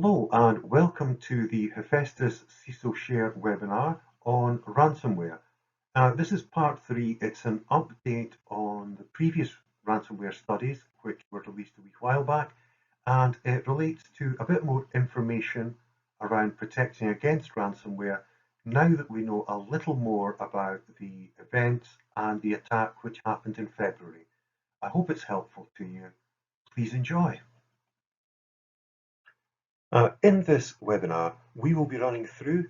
Hello and welcome to the HEFESTIS CISO Share webinar on ransomware. This is part 3. It's an update on the previous ransomware studies which were released a wee while back, and it relates to a bit more information around protecting against ransomware now that we know a little more about the events and the attack which happened in February. I hope it's helpful to you. Please enjoy. In this webinar, we will be running through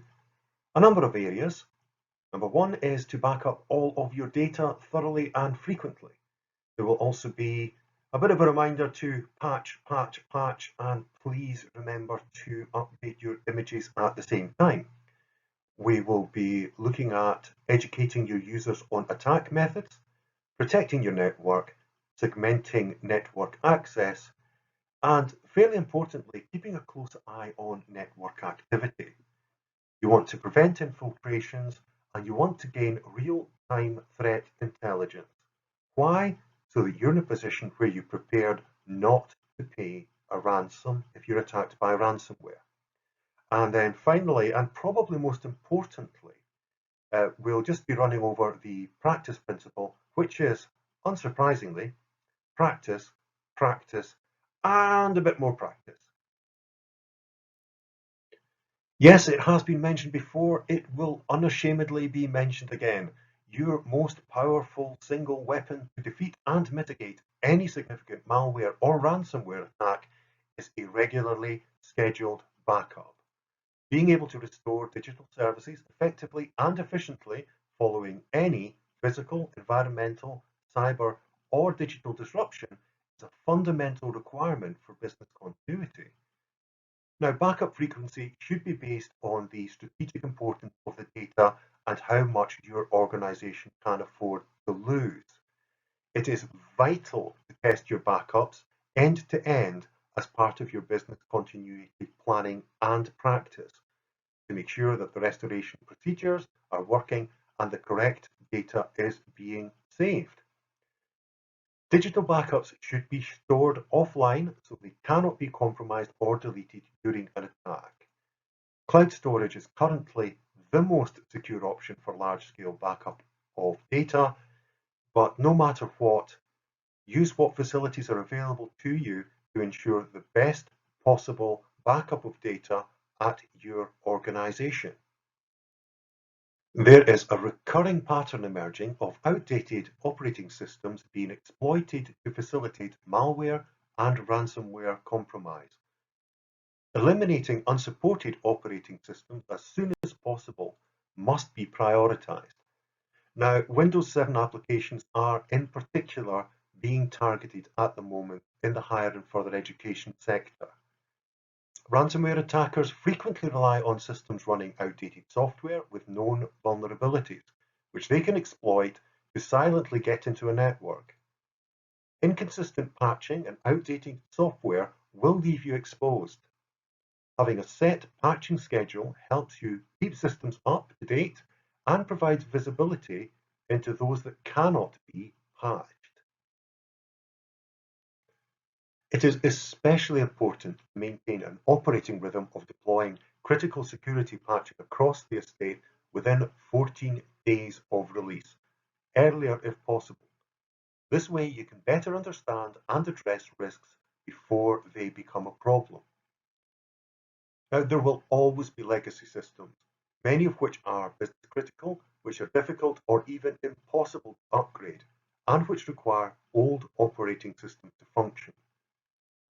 a number of areas. Number one is to back up all of your data thoroughly and frequently. There will also be a bit of a reminder to patch, and please remember to update your images at the same time. We will be looking at educating your users on attack methods, protecting your network, segmenting network access, and fairly importantly, keeping a close eye on network activity. You want to prevent infiltrations and you want to gain real-time threat intelligence. Why? So that you're in a position where you're prepared not to pay a ransom if you're attacked by ransomware. And then finally, and probably most importantly, we'll just be running over the practice principle, which is, unsurprisingly, practice, and a bit more practice. Yes, it has been mentioned before. It will unashamedly be mentioned again. Your most powerful single weapon to defeat and mitigate any significant malware or ransomware attack is a regularly scheduled backup. Being able to restore digital services effectively and efficiently following any physical, environmental, cyber, or digital disruption is a fundamental requirement for business continuity. Now, backup frequency should be based on the strategic importance of the data and how much your organization can afford to lose. It is vital to test your backups end to end as part of your business continuity planning and practice to make sure that the restoration procedures are working and the correct data is being saved. Digital backups should be stored offline so they cannot be compromised or deleted during an attack. Cloud storage is currently the most secure option for large-scale backup of data, but no matter what, use what facilities are available to you to ensure the best possible backup of data at your organization. There is a recurring pattern emerging of outdated operating systems being exploited to facilitate malware and ransomware compromise. Eliminating unsupported operating systems as soon as possible must be prioritized. Now, Windows 7 applications are in particular being targeted at the moment in the higher and further education sector. Ransomware attackers frequently rely on systems running outdated software with known vulnerabilities, which they can exploit to silently get into a network. Inconsistent patching and outdated software will leave you exposed. Having a set patching schedule helps you keep systems up to date and provides visibility into those that cannot be patched. It is especially important to maintain an operating rhythm of deploying critical security patching across the estate within 14 days of release, earlier if possible. This way you can better understand and address risks before they become a problem. Now, there will always be legacy systems, many of which are business critical, which are difficult or even impossible to upgrade, and which require old operating systems to function.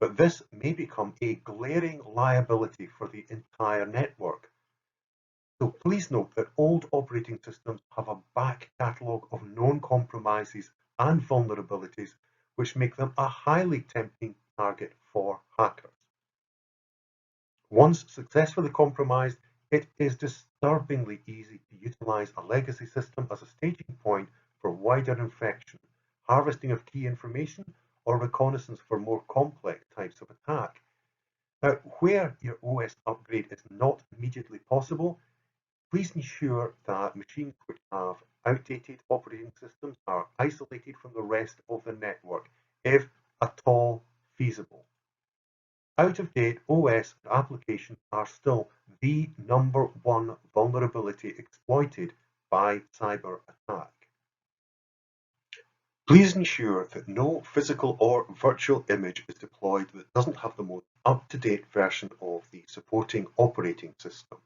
But this may become a glaring liability for the entire network. So please note that old operating systems have a back catalogue of known compromises and vulnerabilities, which make them a highly tempting target for hackers. Once successfully compromised, it is disturbingly easy to utilize a legacy system as a staging point for wider infection, harvesting of key information, or reconnaissance for more complex types of attack. Now, where your OS upgrade is not immediately possible, please ensure that machines which have outdated operating systems are isolated from the rest of the network, if at all feasible. out-of-date OS and applications are still the #1 vulnerability exploited by cyber attack. Please ensure that no physical or virtual image is deployed that doesn't have the most up-to-date version of the supporting operating system.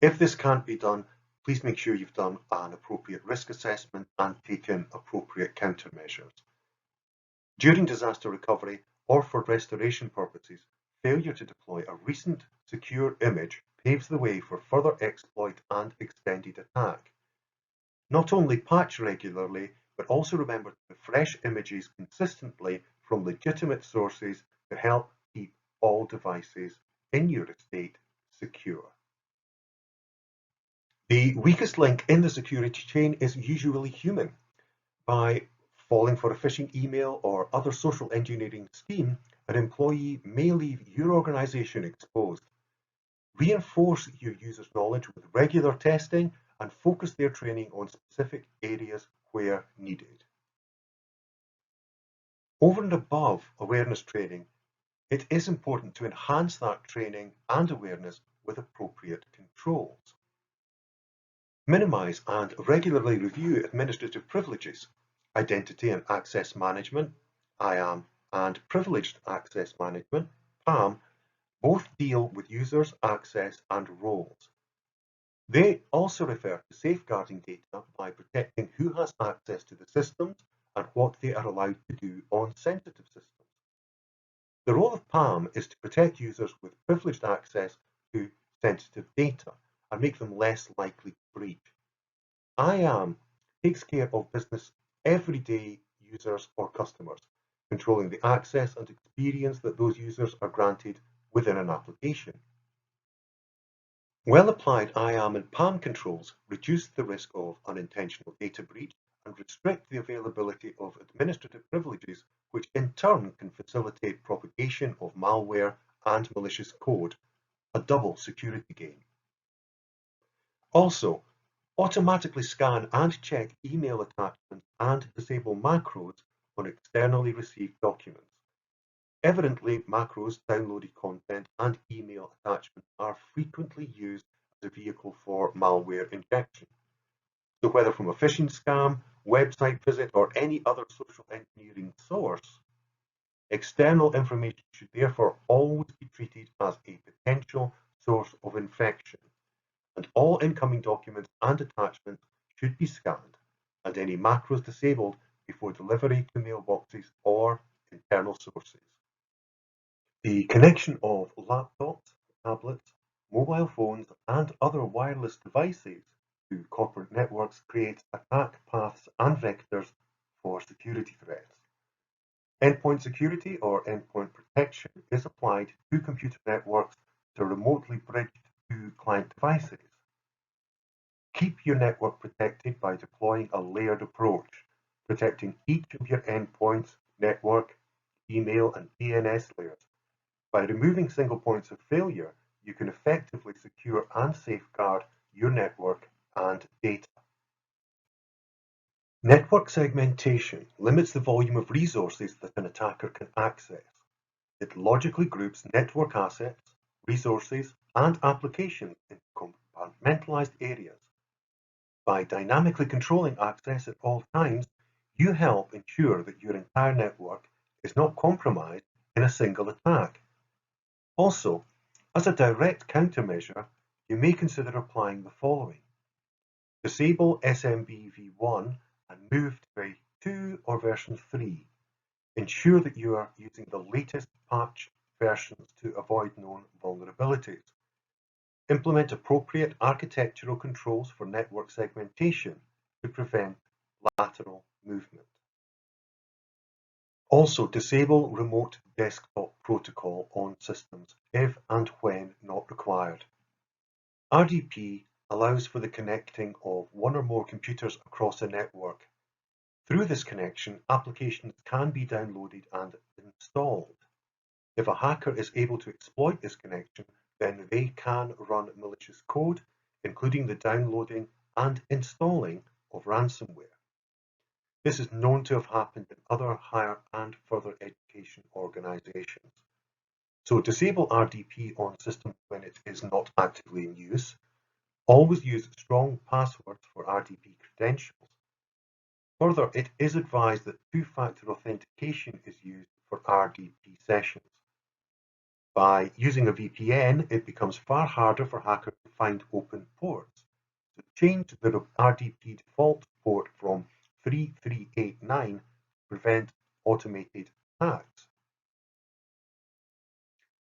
If this can't be done, please make sure you've done an appropriate risk assessment and taken appropriate countermeasures. During disaster recovery or for restoration purposes, failure to deploy a recent secure image paves the way for further exploit and extended attack. Not only patch regularly, but also remember to refresh images consistently from legitimate sources to help keep all devices in your estate secure. The weakest link in the security chain is usually human. By falling for a phishing email or other social engineering scheme, an employee may leave your organization exposed. Reinforce your users' knowledge with regular testing and focus their training on specific areas where needed. Over and above awareness training, it is important to enhance that training and awareness with appropriate controls. Minimize and regularly review administrative privileges, identity and access management, IAM, and privileged access management, PAM, both deal with users, access, and roles. They also refer to safeguarding data by protecting who has access to the systems and what they are allowed to do on sensitive systems. The role of PAM is to protect users with privileged access to sensitive data and make them less likely to breach. IAM takes care of business everyday users or customers, controlling the access and experience that those users are granted within an application. Well-applied IAM and PAM controls reduce the risk of unintentional data breach and restrict the availability of administrative privileges, which in turn can facilitate propagation of malware and malicious code, a double security gain. Also, automatically scan and check email attachments and disable macros on externally received documents. Evidently, macros, downloaded content, and email attachments are frequently used as a vehicle for malware injection. So whether from a phishing scam, website visit, or any other social engineering source, external information should therefore always be treated as a potential source of infection, and all incoming documents and attachments should be scanned, and any macros disabled before delivery to mailboxes or internal sources. The connection of laptops, tablets, mobile phones, and other wireless devices to corporate networks creates attack paths and vectors for security threats. Endpoint security or endpoint protection is applied to computer networks to remotely bridge to client devices. Keep your network protected by deploying a layered approach, protecting each of your endpoints, network, email, and DNS layers. By removing single points of failure, you can effectively secure and safeguard your network and data. Network segmentation limits the volume of resources that an attacker can access. It logically groups network assets, resources, and applications into compartmentalized areas. By dynamically controlling access at all times, you help ensure that your entire network is not compromised in a single attack. Also, as a direct countermeasure, you may consider applying the following. Disable SMB-v1 and move to version 2 or version 3. Ensure that you are using the latest patch versions to avoid known vulnerabilities. Implement appropriate architectural controls for network segmentation to prevent lateral movement. Also, disable remote desktop protocol on systems if and when not required. RDP allows for the connecting of one or more computers across a network. Through this connection, applications can be downloaded and installed. If a hacker is able to exploit this connection, then they can run malicious code, including the downloading and installing of ransomware. This is known to have happened in other higher and further education organizations. So disable RDP on systems when it is not actively in use. Always use strong passwords for RDP credentials. Further, it is advised that two-factor authentication is used for RDP sessions. By using a VPN, it becomes far harder for hackers to find open ports. So change the RDP default port from 3389 to prevent automated attacks.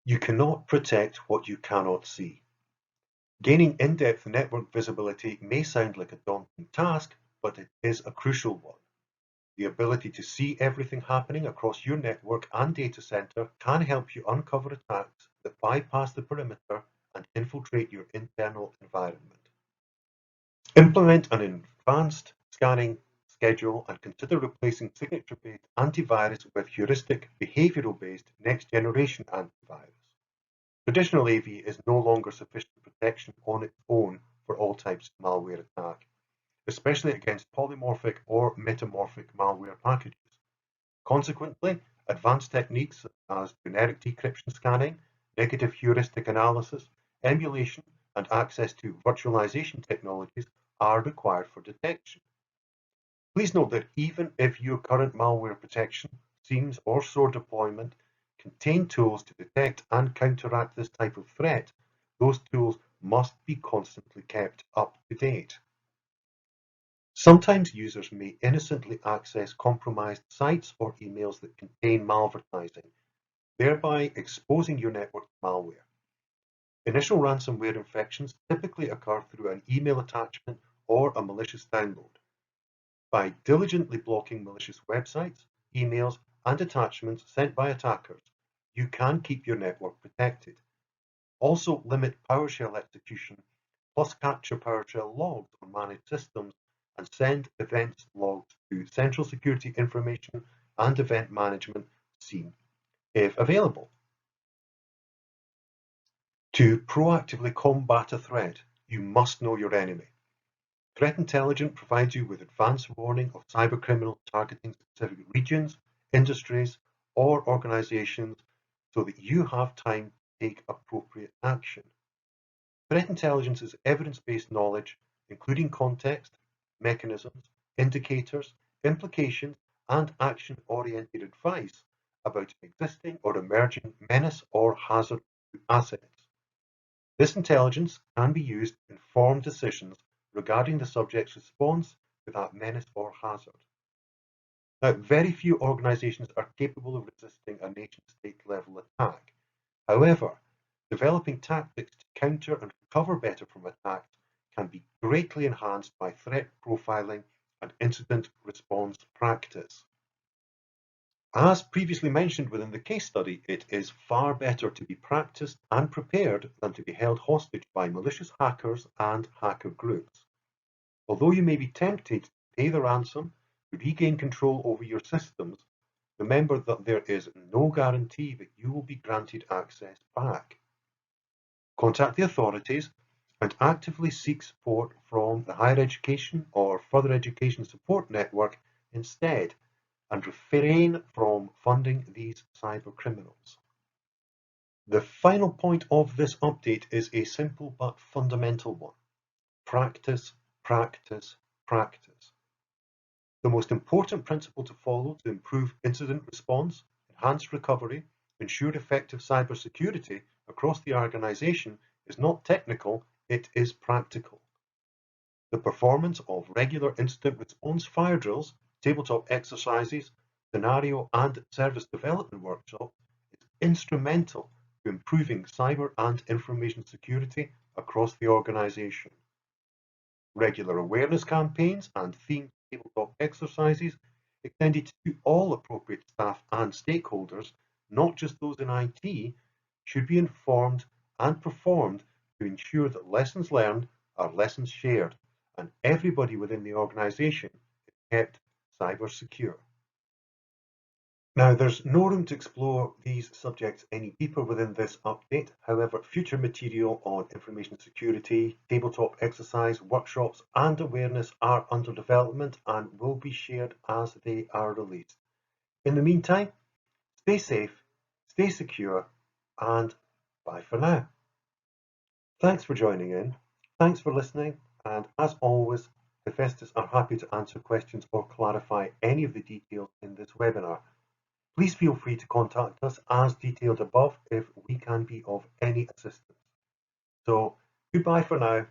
You cannot protect what you cannot see. Gaining in-depth network visibility may sound like a daunting task, but it is a crucial one. The ability to see everything happening across your network and data center can help you uncover attacks that bypass the perimeter and infiltrate your internal environment. Implement an advanced scanning schedule and consider replacing signature-based antivirus with heuristic, behavioral-based next-generation antivirus. Traditional AV is no longer sufficient protection on its own for all types of malware attack, especially against polymorphic or metamorphic malware packages. Consequently, advanced techniques such as generic decryption scanning, negative heuristic analysis, emulation, and access to virtualization technologies are required for detection. Please note that even if your current malware protection, SIEMs, or SOAR deployment contain tools to detect and counteract this type of threat, those tools must be constantly kept up to date. Sometimes users may innocently access compromised sites or emails that contain malvertising, thereby exposing your network to malware. Initial ransomware infections typically occur through an email attachment or a malicious download. By diligently blocking malicious websites, emails, and attachments sent by attackers, you can keep your network protected. Also limit PowerShell execution, plus capture PowerShell logs on managed systems and send events logs to Central Security Information and Event Management (SIEM) if available. To proactively combat a threat, you must know your enemy. Threat Intelligence provides you with advance warning of cybercriminals targeting specific regions, industries, or organizations so that you have time to take appropriate action. Threat intelligence is evidence-based knowledge, including context, mechanisms, indicators, implications, and action-oriented advice about an existing or emerging menace or hazard to assets. This intelligence can be used to inform decisions regarding the subject's response to that menace or hazard. Now, very few organizations are capable of resisting a nation-state level attack. However, developing tactics to counter and recover better from attacks can be greatly enhanced by threat profiling and incident response practice. As previously mentioned within the case study, it is far better to be practiced and prepared than to be held hostage by malicious hackers and hacker groups. Although you may be tempted to pay the ransom to regain control over your systems, remember that there is no guarantee that you will be granted access back. Contact the authorities and actively seek support from the higher education or further education support network instead, and refrain from funding these cyber criminals. The final point of this update is a simple but fundamental one. Practice, practice, practice. The most important principle to follow to improve incident response, enhance recovery, ensure effective cybersecurity across the organization is not technical, it is practical. The performance of regular incident response fire drills, tabletop exercises, scenario and service development workshops is instrumental to improving cyber and information security across the organization. Regular awareness campaigns and themed tabletop exercises extended to all appropriate staff and stakeholders, not just those in IT, should be informed and performed to ensure that lessons learned are lessons shared and everybody within the organization is kept cyber secure. Now, there's no room to explore these subjects any deeper within this update. However, future material on information security, tabletop exercise, workshops, and awareness are under development and will be shared as they are released. In the meantime, stay safe, stay secure, and bye for now. Thanks for joining in. Thanks for listening. And as always, HEFESTIS are happy to answer questions or clarify any of the details in this webinar. Please feel free to contact us as detailed above if we can be of any assistance. So goodbye for now.